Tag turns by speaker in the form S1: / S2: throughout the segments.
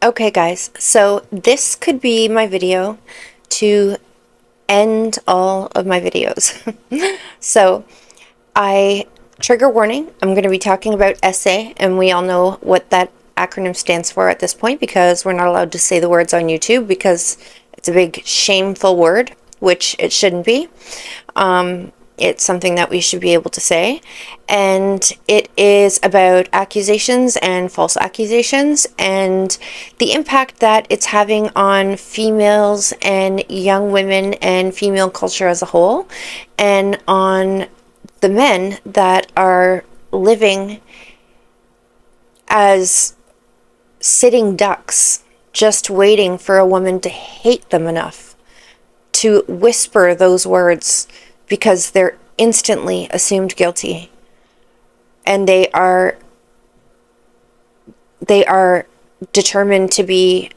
S1: Okay, guys, so this could be my video to end all of my videos. So, trigger warning, I'm going to be talking about essay, and we all know what that acronym stands for at this point because we're not allowed to say the words on YouTube because it's a big shameful word, which it shouldn't be. It's something that we should be able to say, and it is about accusations and false accusations and the impact that it's having on females and young women and female culture as a whole, and on the men that are living as sitting ducks, just waiting for a woman to hate them enough to whisper those words because they're instantly assumed guilty, and they are determined to be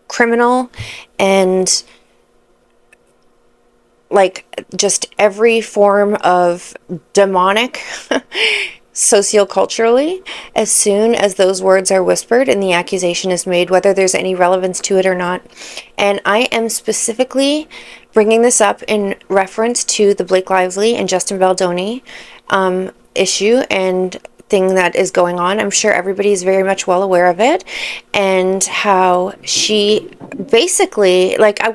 S1: criminal and like just every form of demonic socioculturally as soon as those words are whispered and the accusation is made, whether there's any relevance to it or not. And I am specifically bringing this up in reference to the Blake Lively and Justin Baldoni issue and thing that is going on. I'm sure everybody is very much well aware of it, and how she basically, like, I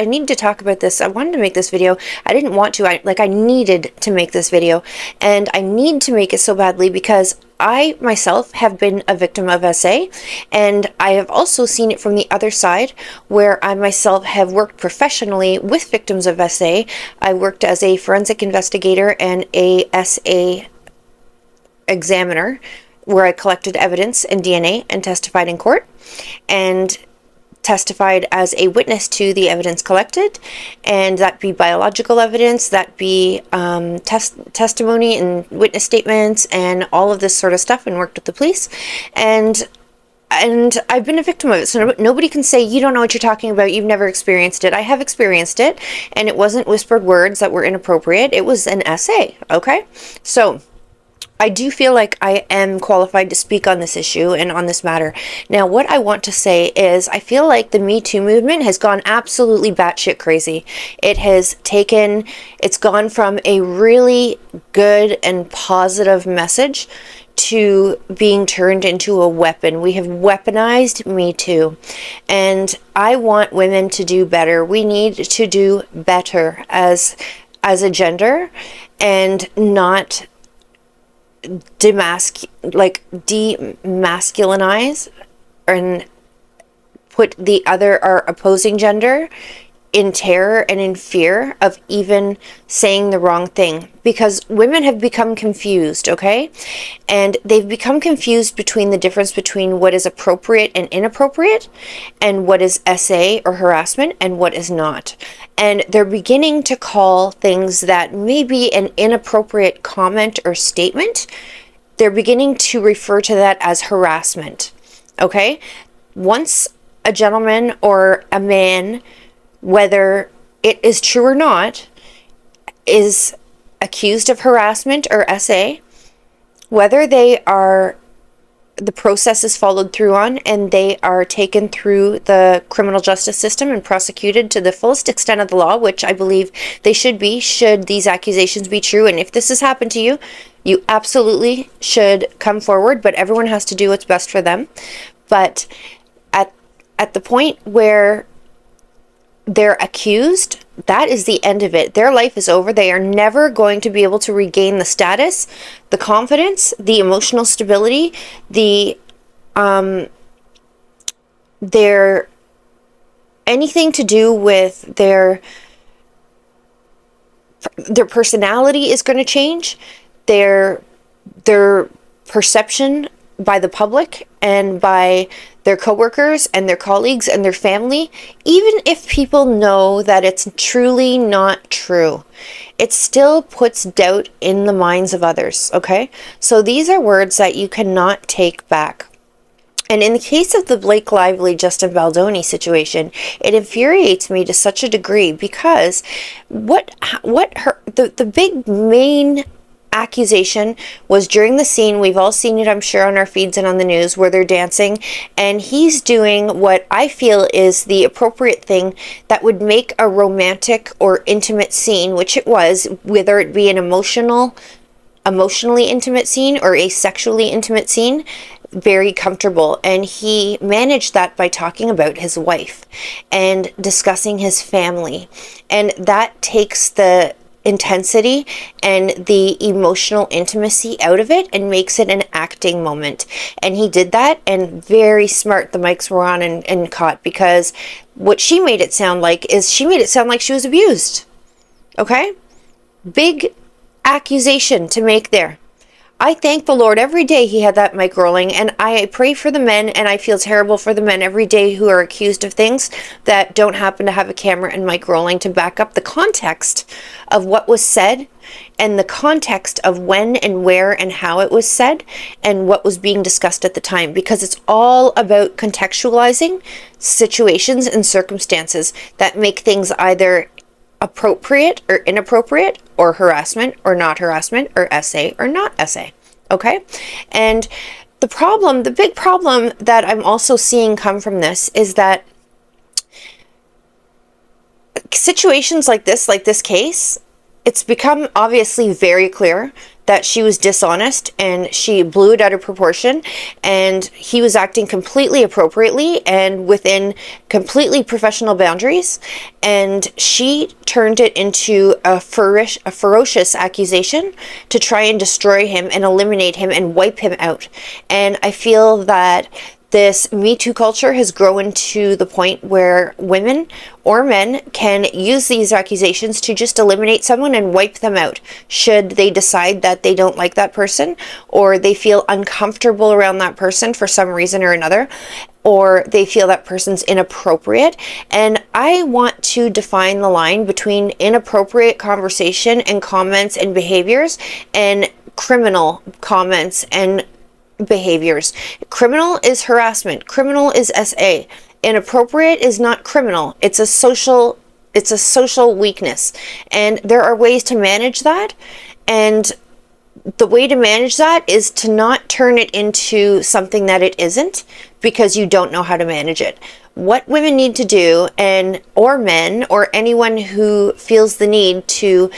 S1: needed to talk about this. I wanted to make this video. I didn't want to. I needed to make this video, and I need to make it so badly because I myself have been a victim of SA, and I have also seen it from the other side where I myself have worked professionally with victims of SA. I worked as a forensic investigator and a SA examiner where I collected evidence and DNA and testified in court and testified as a witness to the evidence collected, and that be biological evidence, that be testimony and witness statements and all of this sort of stuff, and worked with the police, and I've been a victim of it. So nobody can say you don't know what you're talking about, you've never experienced it. I have experienced it, and it wasn't whispered words that were inappropriate. It was an essay. Okay, so I do feel like I am qualified to speak on this issue and on this matter. Now, what I want to say is I feel like the Me Too movement has gone absolutely batshit crazy. It's gone from a really good and positive message to being turned into a weapon. We have weaponized Me Too, and I want women to do better. We need to do better as a gender, and not demasculinize and put the other, our opposing gender, in terror and in fear of even saying the wrong thing, because women have become confused, okay? And they've become confused between the difference between what is appropriate and inappropriate, and what is SA or harassment and what is not. And they're beginning to call things that may be an inappropriate comment or statement, they're beginning to refer to that as harassment, okay? Once a gentleman or a man, whether it is true or not, is accused of harassment or SA, whether the process is followed through on and they are taken through the criminal justice system and prosecuted to the fullest extent of the law, which I believe they should be, should these accusations be true. And if this has happened to you, you absolutely should come forward, but everyone has to do what's best for them. But at the point where they're accused, that is the end of it. Their life is over. They are never going to be able to regain the status, the confidence, the emotional stability, their anything to do with their personality is going to change. Their perception by the public and by their coworkers and their colleagues and their family, even if people know that it's truly not true, it still puts doubt in the minds of others, okay? So these are words that you cannot take back. And in the case of the Blake Lively, Justin Baldoni situation, it infuriates me to such a degree because the big main accusation was during the scene. We've all seen it, I'm sure, on our feeds and on the news, where they're dancing, and he's doing what I feel is the appropriate thing that would make a romantic or intimate scene, which it was, whether it be an emotionally intimate scene or a sexually intimate scene, very comfortable. And he managed that by talking about his wife and discussing his family, and that takes the intensity and the emotional intimacy out of it and makes it an acting moment. And he did that, and very smart, the mics were on and caught, because what she made it sound like is she made it sound like she was abused. Okay? Big accusation to make there. I thank the Lord every day he had that mic rolling, and I pray for the men, and I feel terrible for the men every day who are accused of things that don't happen to have a camera and mic rolling to back up the context of what was said, and the context of when and where and how it was said, and what was being discussed at the time, because it's all about contextualizing situations and circumstances that make things either appropriate or inappropriate, or harassment or not harassment, or essay or not essay. Okay? And the big problem that I'm also seeing come from this is that situations like this case, it's become obviously very clear that she was dishonest and she blew it out of proportion, and he was acting completely appropriately and within completely professional boundaries, and she turned it into a ferocious accusation to try and destroy him and eliminate him and wipe him out. And I feel that this Me Too culture has grown to the point where women or men can use these accusations to just eliminate someone and wipe them out, should they decide that they don't like that person, or they feel uncomfortable around that person for some reason or another, or they feel that person's inappropriate. And I want to define the line between inappropriate conversation and comments and behaviors and criminal comments and behaviors. Criminal is harassment. Criminal is SA. Inappropriate is not criminal. It's a social weakness. And there are ways to manage that. And the way to manage that is to not turn it into something that it isn't, because you don't know how to manage it. What women need to do, or men, or anyone who feels the need to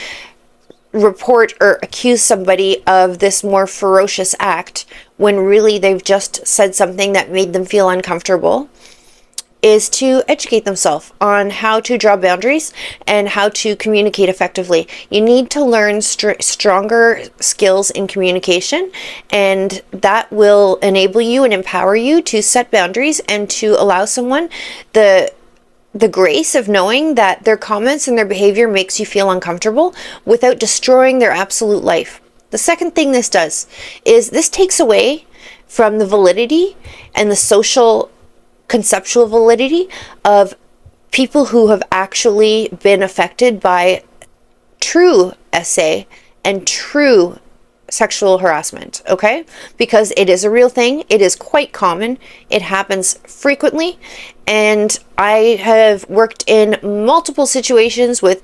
S1: report or accuse somebody of this more ferocious act when really they've just said something that made them feel uncomfortable, is to educate themselves on how to draw boundaries and how to communicate effectively. You need to learn stronger skills in communication, and that will enable you and empower you to set boundaries and to allow someone the grace of knowing that their comments and their behavior makes you feel uncomfortable without destroying their absolute life. The second thing this does is this takes away from the validity and the social conceptual validity of people who have actually been affected by true SA and true sexual harassment, okay? Because it is a real thing. It is quite common. It happens frequently. And I have worked in multiple situations with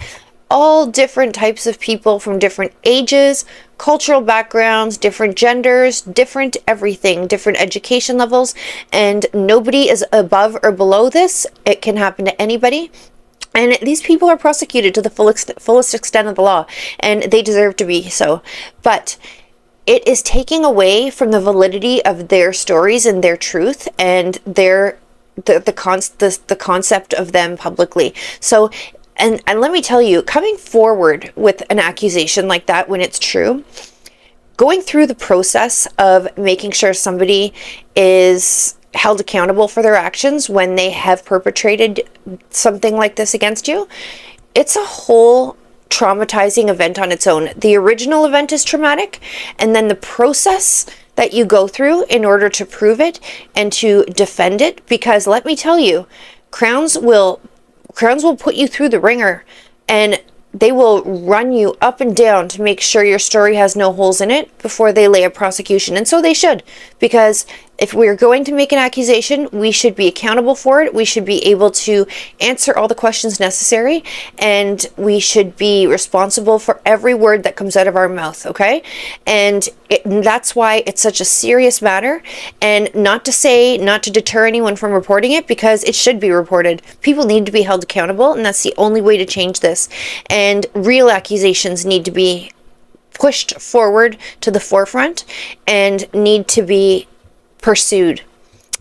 S1: all different types of people from different ages, cultural backgrounds, different genders, different everything, different education levels, and nobody is above or below this. It can happen to anybody. And these people are prosecuted to the fullest extent of the law, and they deserve to be so. But it is taking away from the validity of their stories and their truth and the concept of them publicly. So, and let me tell you, coming forward with an accusation like that when it's true, going through the process of making sure somebody is held accountable for their actions when they have perpetrated something like this against you, it's a whole traumatizing event on its own. The original event is traumatic, and then the process that you go through in order to prove it and to defend it, because let me tell you, crowns will put you through the ringer, and they will run you up and down to make sure your story has no holes in it before they lay a prosecution. And so they should, because if we're going to make an accusation, we should be accountable for it. We should be able to answer all the questions necessary, and we should be responsible for every word that comes out of our mouth, okay? And that's why it's such a serious matter, and not to deter anyone from reporting it, because it should be reported. People need to be held accountable, and that's the only way to change this. And real accusations need to be pushed forward to the forefront and need to be pursued.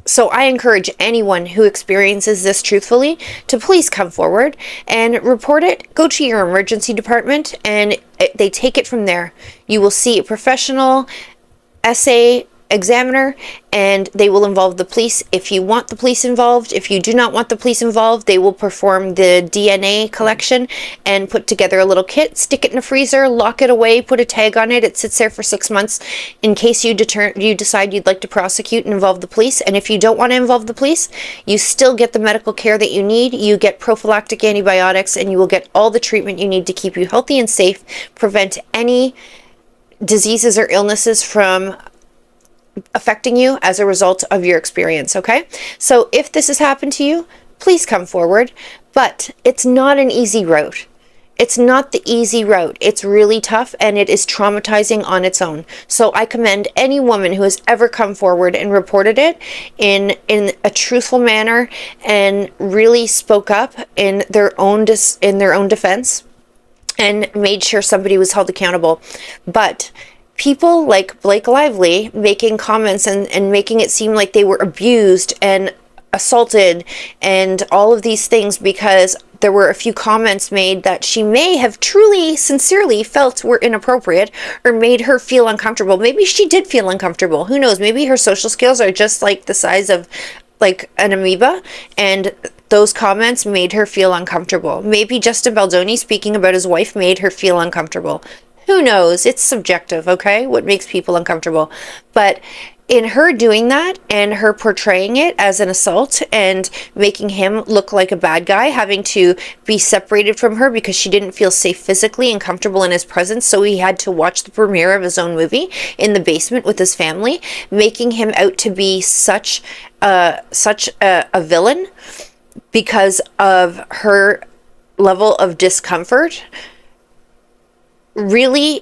S1: So I encourage anyone who experiences this truthfully to please come forward and report it. Go to your emergency department and they take it from there. You will see a professional essay examiner, and they will involve the police if you want the police involved. If you do not want the police involved, they will perform the DNA collection and put together a little kit, stick it in a freezer, lock it away, put a tag on it. It sits there for 6 months in case you decide you'd like to prosecute and involve the police. And if you don't want to involve the police, you still get the medical care that you need. You get prophylactic antibiotics, and you will get all the treatment you need to keep you healthy and safe, prevent any diseases or illnesses from affecting you as a result of your experience, okay? So if this has happened to you, please come forward, but it's not an easy route. It's not the easy route. It's really tough, and it is traumatizing on its own. So I commend any woman who has ever come forward and reported it in a truthful manner and really spoke up in their own defense and made sure somebody was held accountable. But people like Blake Lively making comments and making it seem like they were abused and assaulted and all of these things because there were a few comments made that she may have truly, sincerely felt were inappropriate or made her feel uncomfortable. Maybe she did feel uncomfortable. Who knows? Maybe her social skills are just like the size of like an amoeba, and those comments made her feel uncomfortable. Maybe Justin Baldoni speaking about his wife made her feel uncomfortable. Who knows? It's subjective, okay? What makes people uncomfortable. But in her doing that and her portraying it as an assault and making him look like a bad guy, having to be separated from her because she didn't feel safe physically and comfortable in his presence, so he had to watch the premiere of his own movie in the basement with his family, making him out to be such a villain because of her level of discomfort, really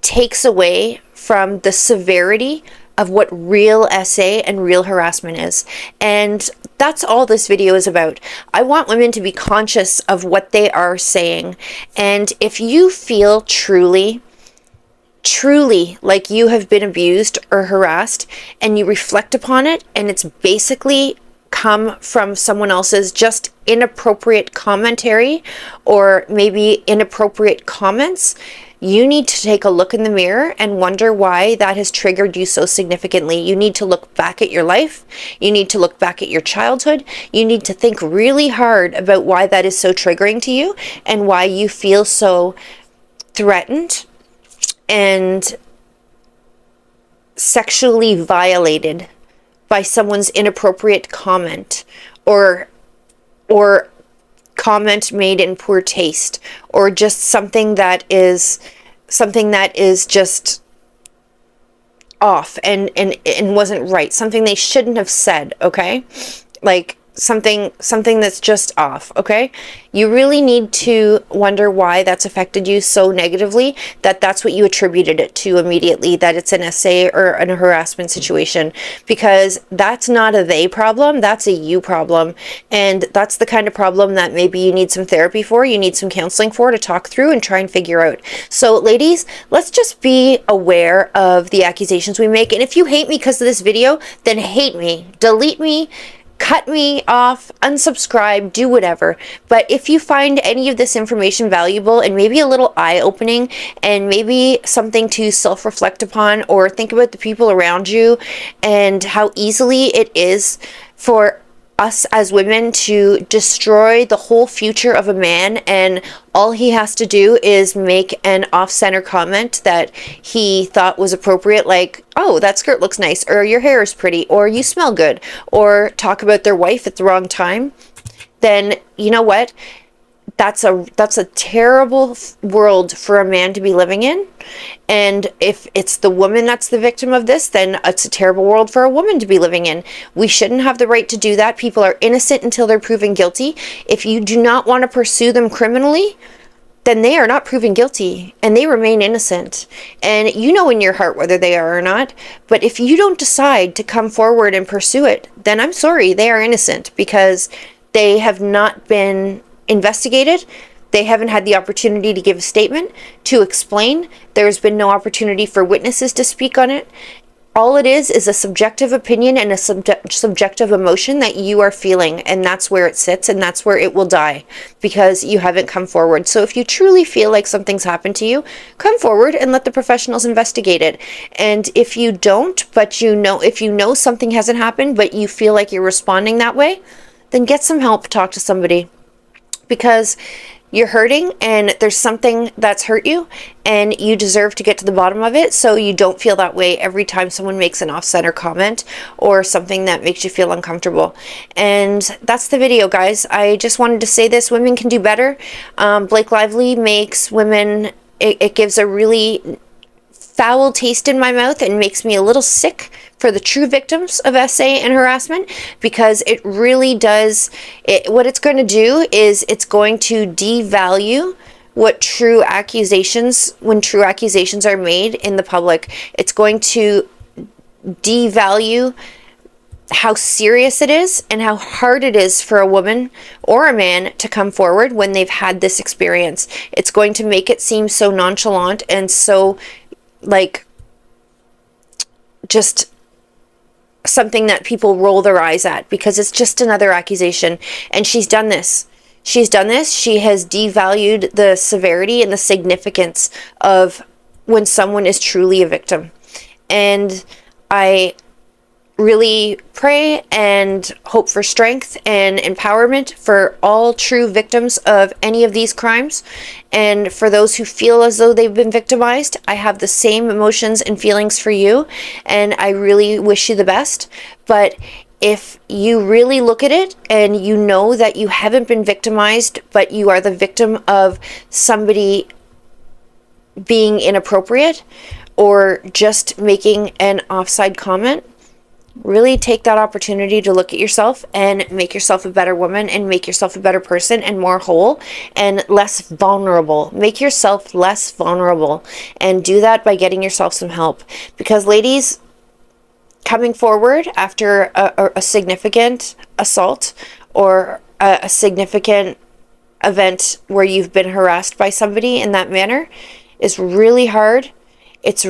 S1: takes away from the severity of what real SA and real harassment is. And that's all this video is about. I want women to be conscious of what they are saying. And if you feel truly like you have been abused or harassed, and you reflect upon it, and it's basically come from someone else's just inappropriate commentary or maybe inappropriate comments, you need to take a look in the mirror and wonder why that has triggered you so significantly. You need to look back at your life. You need to look back at your childhood. You need to think really hard about why that is so triggering to you and why you feel so threatened and sexually violated by someone's inappropriate comment or comment made in poor taste, or just something that is just off and wasn't right, something they shouldn't have said, okay? Like something that's just off, okay? You really need to wonder why that's affected you so negatively, that's what you attributed it to immediately, that it's an SA or a harassment situation, because that's not a they problem, that's a you problem. And that's the kind of problem that maybe you need some therapy for, you need some counseling for, to talk through and try and figure out. So ladies, let's just be aware of the accusations we make. And if you hate me because of this video, then hate me, delete me, cut me off, unsubscribe, do whatever. But if you find any of this information valuable and maybe a little eye-opening and maybe something to self-reflect upon, or think about the people around you and how easily it is for us as women to destroy the whole future of a man, and all he has to do is make an off-center comment that he thought was appropriate, like, oh, that skirt looks nice, or your hair is pretty, or you smell good, or talk about their wife at the wrong time, then you know what? that's a terrible world for a man to be living in. And if it's the woman that's the victim of this, then it's a terrible world for a woman to be living in. We shouldn't have the right to do that. People are innocent until they're proven guilty. If you do not want to pursue them criminally, then they are not proven guilty and they remain innocent. And you know in your heart whether they are or not. But if you don't decide to come forward and pursue it, then I'm sorry, they are innocent, because they have not been investigated. They haven't had the opportunity to give a statement, to explain. There's been no opportunity for witnesses to speak on it. All it is a subjective opinion and a subjective emotion that you are feeling, and that's where it sits, and that's where it will die, because you haven't come forward. So if you truly feel like something's happened to you, come forward and let the professionals investigate it. And if you don't, but if you know something hasn't happened, but you feel like you're responding that way, then get some help, talk to somebody, because you're hurting and there's something that's hurt you and you deserve to get to the bottom of it, so you don't feel that way every time someone makes an off-center comment or something that makes you feel uncomfortable. And that's the video, guys. I just wanted to say this. Women can do better. Blake Lively makes women, it gives a really foul taste in my mouth and makes me a little sick for the true victims of SA and harassment, because it really does, what it's going to do is it's going to devalue when true accusations are made in the public. It's going to devalue how serious it is and how hard it is for a woman or a man to come forward when they've had this experience. It's going to make it seem so nonchalant and so like just something that people roll their eyes at, because it's just another accusation. And she's done this. She has devalued the severity and the significance of when someone is truly a victim. And I really pray and hope for strength and empowerment for all true victims of any of these crimes. And for those who feel as though they've been victimized, I have the same emotions and feelings for you, and I really wish you the best. But if you really look at it and you know that you haven't been victimized, but you are the victim of somebody being inappropriate or just making an offside comment, really take that opportunity to look at yourself and make yourself a better woman and make yourself a better person and more whole and less vulnerable. Make yourself less vulnerable, and do that by getting yourself some help. Because ladies, coming forward after a significant assault or a significant event where you've been harassed by somebody in that manner is really hard. It's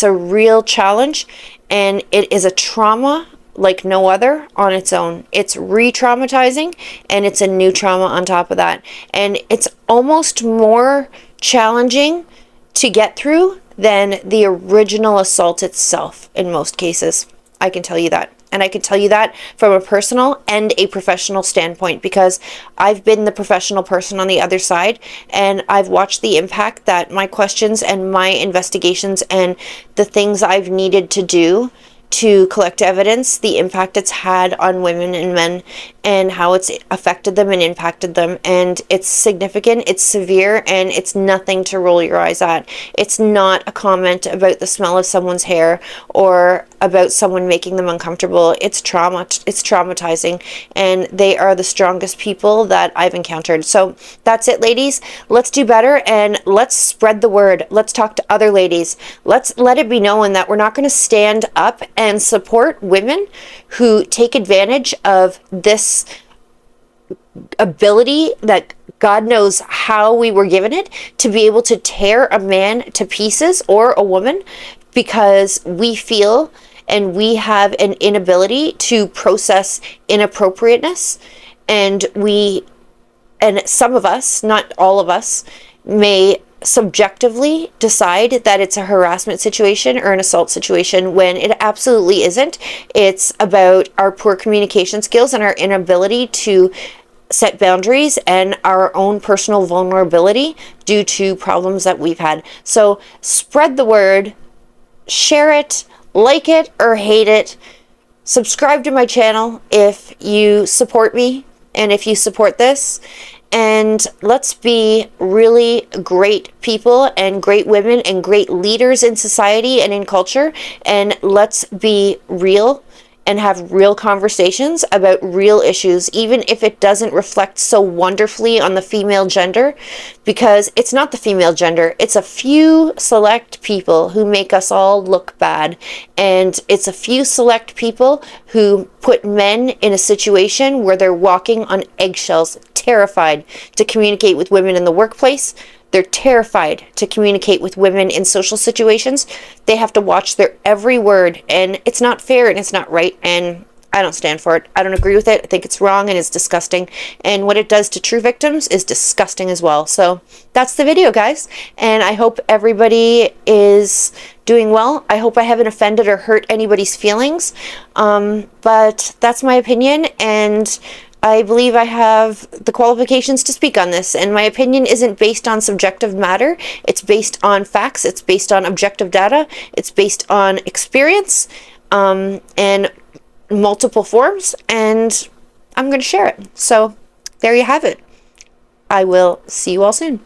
S1: a real challenge, and it is a trauma like no other on its own. It's re-traumatizing, and it's a new trauma on top of that. And it's almost more challenging to get through than the original assault itself in most cases. I can tell you that. And I can tell you that from a personal and a professional standpoint, because I've been the professional person on the other side, and I've watched the impact that my questions and my investigations and the things I've needed to do to collect evidence, the impact it's had on women and men, and how it's affected them and impacted them. And it's significant, it's severe, and it's nothing to roll your eyes at. It's not a comment about the smell of someone's hair or about someone making them uncomfortable. It's trauma. It's traumatizing, and they are the strongest people that I've encountered. So that's it, ladies. Let's do better, and let's spread the word. Let's talk to other ladies. Let's let it be known that we're not going to stand up and support women who take advantage of this ability that God knows how we were given it to be able to tear a man to pieces or a woman, because we feel and we have an inability to process inappropriateness, and some of us, not all of us, may subjectively decide that it's a harassment situation or an assault situation when it absolutely isn't. It's about our poor communication skills and our inability to set boundaries and our own personal vulnerability due to problems that we've had. So spread the word, share it, like it or hate it. Subscribe to my channel if you support me and if you support this. And let's be really great people and great women and great leaders in society and in culture. And let's be real and have real conversations about real issues, even if it doesn't reflect so wonderfully on the female gender, because it's not the female gender. It's a few select people who make us all look bad. And it's a few select people who put men in a situation where they're walking on eggshells, terrified to communicate with women in the workplace. They're terrified to communicate with women in social situations. They have to watch their every word, and it's not fair and it's not right, and I don't stand for it. I don't agree with it. I think it's wrong and it's disgusting. And what it does to true victims is disgusting as well. So that's the video, guys. And I hope everybody is doing well. I hope I haven't offended or hurt anybody's feelings. But that's my opinion, and I believe I have the qualifications to speak on this, and my opinion isn't based on subjective matter. It's based on facts. It's based on objective data. It's based on experience, and multiple forms, and I'm going to share it. So there you have it. I will see you all soon.